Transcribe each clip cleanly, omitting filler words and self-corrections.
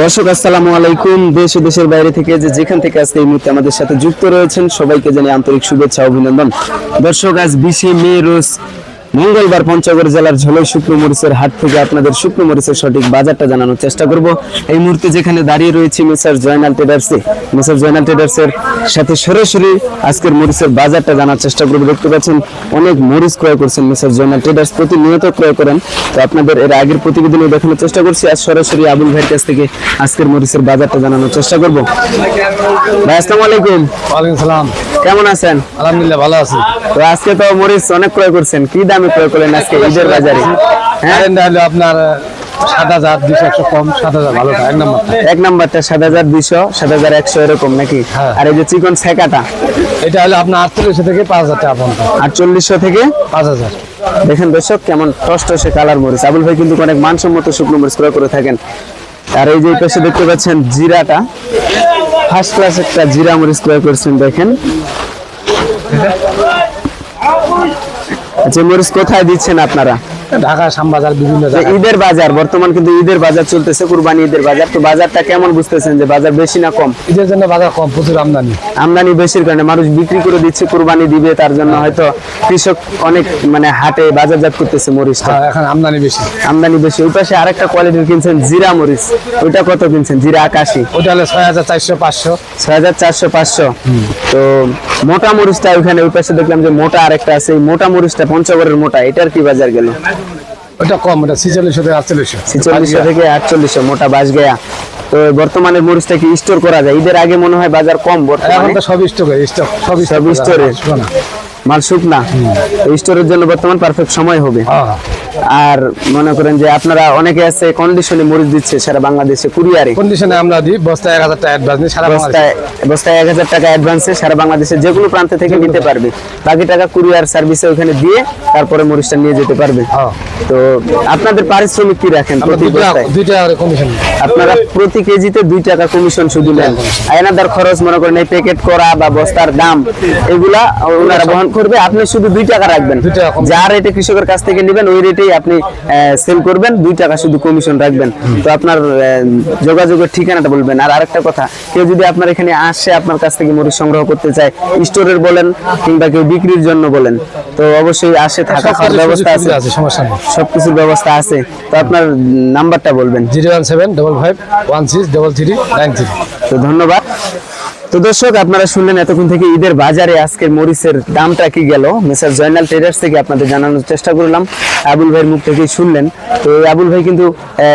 দর্শক আসসালামু আলাইকুম। দেশ ও দেশের বাইরে থেকে যেখান থেকে আজকে এই মুহূর্তে আমাদের সাথে যুক্ত রয়েছেন সবাইকে জানাই আন্তরিক শুভেচ্ছা অভিনন্দন। দর্শক আজ 20 মে রোজ মঙ্গলবার পঞ্চগড় জেলার ঝলই শুকনো মরিচের হাট থেকে আপনাদের শুকনো মরিচের সঠিক বাজারটা জানানোর চেষ্টা করব। এই মুহূর্তে যেখানে দাঁড়িয়ে রয়েছে মিস্টার জয়নাল ট্রেডার্সে, মিস্টার জয়নাল ট্রেডার্সের সাথে সরাসরি আজকের মরিচের বাজারটা জানার চেষ্টা করব। দেখতে পাচ্ছেন অনেক মরিচ ক্রয় করছেন মিস্টার জয়নাল ট্রেডার্স, প্রতিনিয়ত ক্রয় করেন। তো আপনাদের এর আগের প্রতিবেদনে দেখানোর চেষ্টা করছি, আজ সরাসরি আবুল ভাইয়ের কাছ থেকে আজকের মরিচের বাজারটা জানানোর চেষ্টা করব। ভাই আসসালামু আলাইকুম। ওয়ালাইকুম সালাম। কেমন আছেন? আলহামদুলিল্লাহ ভালো আছি। তো আজকে তো মরিচ অনেক ক্রয় করছেন, কি দামে ক্রয় করলেন আজকে ঈদের বাজারে? হ্যাঁ, হলো আপনার 7,200 কম, 7,000 ভালো এক নাম্বারটা 7,200 7,100 এরকম নাকি? আর এই যে চিকন ছেকাটা এটা হলো আপনার 48 থেকে 5,000 টাকা পর্যন্ত। 4800 থেকে 5,000। দেখেন দর্শক কেমন টসটসে কালার মরিচ। আবুল ভাই কিন্তু অনেক মানসম্মত শুকনো মরিচ ক্রয় করে থাকেন। আর এই যে পাশে দেখতে পাচ্ছেন জিরাটা, ফার্স্ট ক্লাস একটা জিরা মরিচ ক্রয় করছেন। দেখেন আচ্ছা, মরিচ কোথায় দিচ্ছেন আপনারা? ঢাকা শ্যামবাজার বিভিন্ন জায়গায়। ঈদের বাজার বর্তমান কিন্তু ঈদের বাজার চলতেছে, কুরবানি ঈদের বাজার। তো বাজারটা কেমন বুঝতেছেন, যে বাজার বেশি না কম? ঈদের জন্য বাজার কম, প্রচুর আমদানি। আমদানি বেশির কারণে মানুষ বিক্রি করে দিচ্ছে, কুরবানি দিবে, তার জন্য হয়তো কৃষক অনেক হাটে বাজারজাত করতেছে মরিচটা। এখন আমদানি বেশি। আমদানি বেশি। ওই পাশে আরেকটা কোয়ালিটির কিনছেন জিরা মরিচ, ওইটা কত কিনছেন? জিরা আকাশি, ওটা হলো 6,400 500। 6,400 500। তো মোটা মরিচটা ওইখানে ওই পাশে দেখলাম যে মোটা আরেকটা আছে, এই মোটা মরিচটা পঞ্চগড়ের মোটা, এটার কি বাজার গেল? ওটা কম, ওটা 46 থেকে 48। 46 থেকে 48 মোটা বাস গয়া। তো বর্তমানে মরিচটা কি স্টোর করা যায়? ঈদের আগে মনে হয় বাজার কম, এখন তো সব স্টকে, সব স্টোরে মাল শুকনা। স্টোরের জন্য বর্তমান পারফেক্ট সময় হবে। আর মনে করেন যে আপনারা অনেকে আছে কন্ডিশনে মরিচ দিচ্ছে সারা বাংলাদেশে, কুরিয়ারে কন্ডিশনে আমরা দিই। বস্তায় 1,000 টাকা অ্যাডভান্স নিই, সারা বস্তায় 1,000 টাকা অ্যাডভান্সে সারা বাংলাদেশে যে কোনো প্রান্ত থেকে নিতে পারবে। বাকি টাকা কুরিয়ার সার্ভিসে ওখানে দিয়ে তারপরে মরিচটা নিয়ে যেতে পারবে। তো আপনাদের পারিশ্রমিক কি রাখেন? প্রতি বস্তায় 2 টাকা করে কমিশন। আপনারা প্রতি কেজিতে 2 টাকা কমিশন শুধু নেন। আয়নাদার খরচ মনে করেন এই প্যাকেট করা বা বস্তার দাম এগুলা ওনারা বহন করবে, আপনি শুধু 2 টাকা রাখবেন। যা রেটে কৃষকের কাছ থেকে নেবেন ওই রেটেই আপনি সেল করবেন, 2 টাকা শুধু কমিশন রাখবেন। তো আপনার যোগাযোগের ঠিকানাটা বলবেন। আর আরেকটা কথা, কেউ যদি আপনার এখানে আসে আপনার কাছ থেকে মরিচ সংগ্রহ করতে চায়, স্টোরের বলেন কিংবা কেউ বিক্রির জন্য বলেন, তো অবশ্যই আসে, থাকা খাওয়ার ব্যবস্থা আছে, সমস্যা নেই, সবকিছুর ব্যবস্থা আছে। তো আপনার নাম্বারটা বলবেন। 01755 তো ধন্যবাদ। তো দর্শক আপনারা শুনলেন এতক্ষণ থেকে ঈদের বাজারে আজকের মরিচের দামটা কি গেল, মিস্টার জয়নাল ট্রেডার্স থেকে আপনাদের জানানোর চেষ্টা করলাম। আবুল ভাইয়ের মুখ থেকেই শুনলেন। তো আবুল ভাই কিন্তু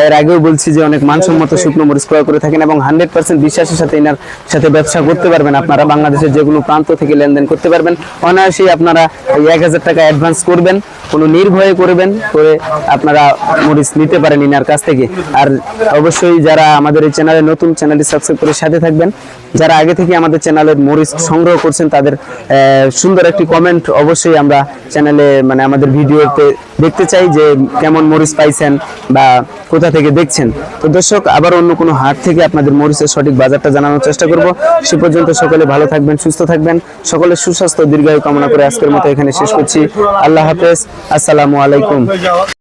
এর আগেও বলছি যে অনেক মানসম্মত শুকনো মরিচ ক্রয় করে থাকেন এবং 100% বিশ্বাসের সাথে এনার সাথে ব্যবসা করতে পারবেন। আপনারা বাংলাদেশের যে কোনো প্রান্ত থেকে লেনদেন করতে পারবেন অনায়াসেই। আপনারা 1,000 টাকা অ্যাডভান্স করবেন, কোনো নির্ভয়ে করবেন, করে আপনারা মরিচ নিতে পারেন ইনার কাছ থেকে। আর অবশ্যই যারা আমাদের এই চ্যানেলে নতুন, চ্যানেলটি সাবস্ক্রাইব করে সাথে থাকবেন। যারা আগে থেকে আমাদের চ্যানেলের মরিচ সংগ্রহ করছেন তাদের সুন্দর একটি কমেন্ট অবশ্যই আমরা চ্যানেলে আমাদের ভিডিওতে দেখতে চাই, যে কেমন মরিচ পাইছেন বা কোথা থেকে দেখছেন। তো দর্শক আবার অন্য কোনো হাট থেকে আপনাদের মরিচের সঠিক বাজারটা জানানোর চেষ্টা করব। সে পর্যন্ত সকলে ভালো থাকবেন, সুস্থ থাকবেন, সকলের সুস্বাস্থ্য দীর্ঘায়ু কামনা করে আজকের মতো এখানে শেষ করছি। আল্লাহ হাফেজ, আসসালামু আলাইকুম।